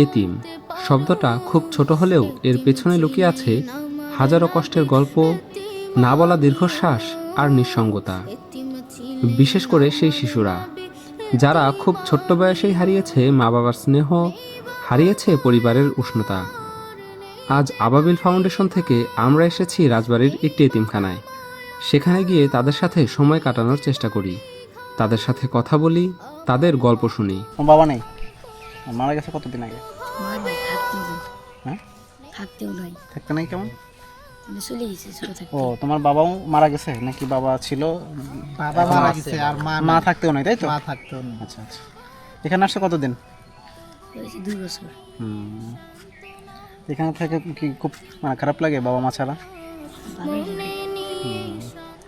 এতিম শব্দটা খুব ছোট হলেও এর পেছনে লুকিয়ে আছে হাজারো কষ্টের গল্প, না বলা দীর্ঘশ্বাস আর নিঃসঙ্গতা। বিশেষ করে সেই শিশুরা যারা খুব ছোট্ট বয়সেই হারিয়েছে মা বাবার স্নেহ, হারিয়েছে পরিবারের উষ্ণতা। আজ আবাবিল ফাউন্ডেশন থেকে আমরা এসেছি রাজবাড়ির একটি এতিমখানায়। সেখানে গিয়ে তাদের সাথে সময় কাটানোর চেষ্টা করি, তাদের সাথে কথা বলি, তাদের গল্প শুনি। বাবা নেই, মারা গেছে কতদিন আগে? হ্যাঁ, থাকতে নাই কেমন? ও, তোমার বাবাও মারা গেছে নাকি? বাবা ছিল, বাবা মারা গেছে আর মা থাকতেও নাই, তাই তো? মা থাকতো না। আচ্ছা আচ্ছা। এখানে আসছে কতদিন? 2 বছর। এখানে থেকে কি খুব মানে খারাপ লাগে বাবা মা ছাড়া?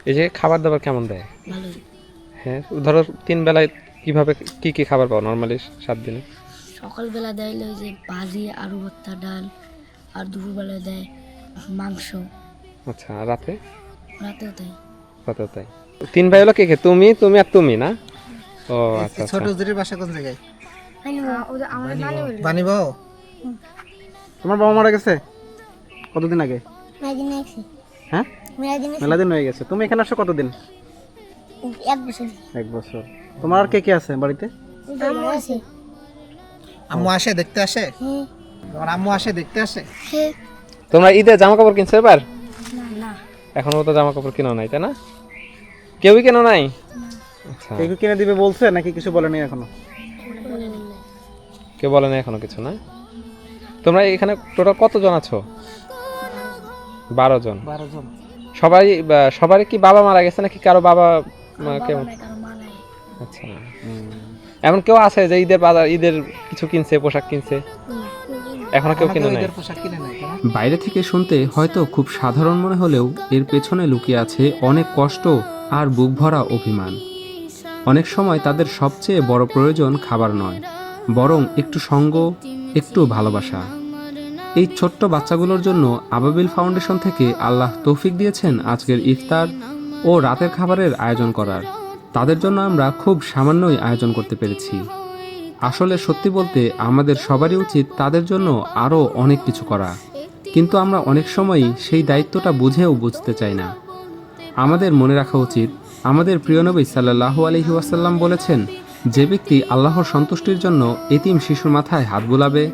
এই যে খাবার দাবার কেমন দেয়? ভালোই। হ্যাঁ, ধরো 3 বেলায় কিভাবে কি কি খাবার পাও নর্মালি 7 দিনে? সকালবেলা দেয় ওই যে ভাজি, আলু ভর্তা, ডাল, আর দুপুরবেলায় দেয় মাংস। আচ্ছা, আর রাতে? রাতেও দেয়। রাতেও তাই। 3 ভাই হলো কে কে? তুমি আর তুমি না? ও আচ্ছা আচ্ছা। ছোট হুজুরের বাসা কোন জায়গায়? বানিব। তোমার বাবা মারা গেছে কতদিন আগে? হ্যাঁ, মেলা দিন হয়ে গেছে। তুমি এখানে আসছো কতদিন? 1 বছর। 1 বছর। তোমার আর কে কে আছে বাড়িতে? আম্মু আসে দেখতে আসে? তোমার আম্মু আসে দেখতে আসে? তোমরা ঈদে জামা কাপড় কিনছো এবার? না। এখনো তো জামা কাপড় কিনো নাই, তাই না? কেউই কেনো নাই? আচ্ছা, কেউ কিনে দিবে বলছে নাকি কিছু বলেনি এখনো? কেউ বলে না এখনো কিছু, না? তোমরা এখানে টোটাল কতজন আছো? 12 জন। 12 জন। সবারই কি বাবা মারা গেছে নাকি কারো বাবা কেমন? আচ্ছা, এমন কেউ আছে যে ঈদের কিছু কিনছে, পোশাক কিনছে? এখনো কেউ কিনে নাই? পোশাক কিনে নাই। বাইরে থেকে শুনতে হয়তো খুব সাধারণ মনে হলেও এর পেছনে লুকিয়ে আছে অনেক কষ্ট আর বুক ভরা অভিমান। অনেক সময় তাদের সবচেয়ে বড় প্রয়োজন খাবার নয়, বরং একটু সঙ্গ, একটু ভালোবাসা। এই ছোট্ট বাচ্চাগুলোর জন্য আবাবিল ফাউন্ডেশন থেকে আল্লাহ তৌফিক দিয়েছেন আজকের ইফতার ও রাতের খাবারের আয়োজন করার। তাদের জন্য আমরা খুব সামান্যই আয়োজন করতে পেরেছি। আসলে সত্যি বলতে আমাদের সবারই উচিত তাদের জন্য আরও অনেক কিছু করা, কিন্তু আমরা অনেক সময়ই সেই দায়িত্বটা বুঝেও বুঝতে চাই না। আমাদের মনে রাখা উচিত, আমাদের প্রিয় নবী সাল্লাল্লাহু আলাইহি ওয়াসাল্লাম বলেছেন, যে ব্যক্তি আল্লাহর সন্তুষ্টির জন্য এতিম শিশুর মাথায় হাত বুলাবে,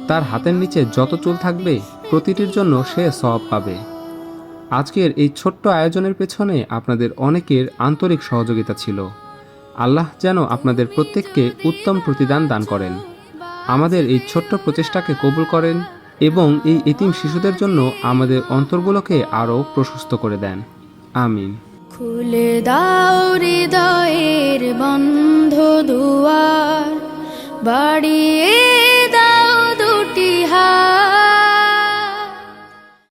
তার হাতের নিচে যত চুল থাকবে প্রতিটির জন্য সে সওয়াব পাবে। আজকের এই ছোট্ট আয়োজনের পেছনে আপনাদের অনেকের আন্তরিক সহযোগিতা ছিল। আল্লাহ যেন আপনাদের প্রত্যেককে উত্তম প্রতিদান দান করেন, আমাদের এই ছোট্ট প্রচেষ্টাকে কবুল করেন এবং এই এতিম শিশুদের জন্য আমাদের অন্তরগুলোকে আরও প্রশস্ত করে দেন। আমিন। খুলে দাও হৃদয়ের বন্ধ দুয়ার, বাড়িয়ে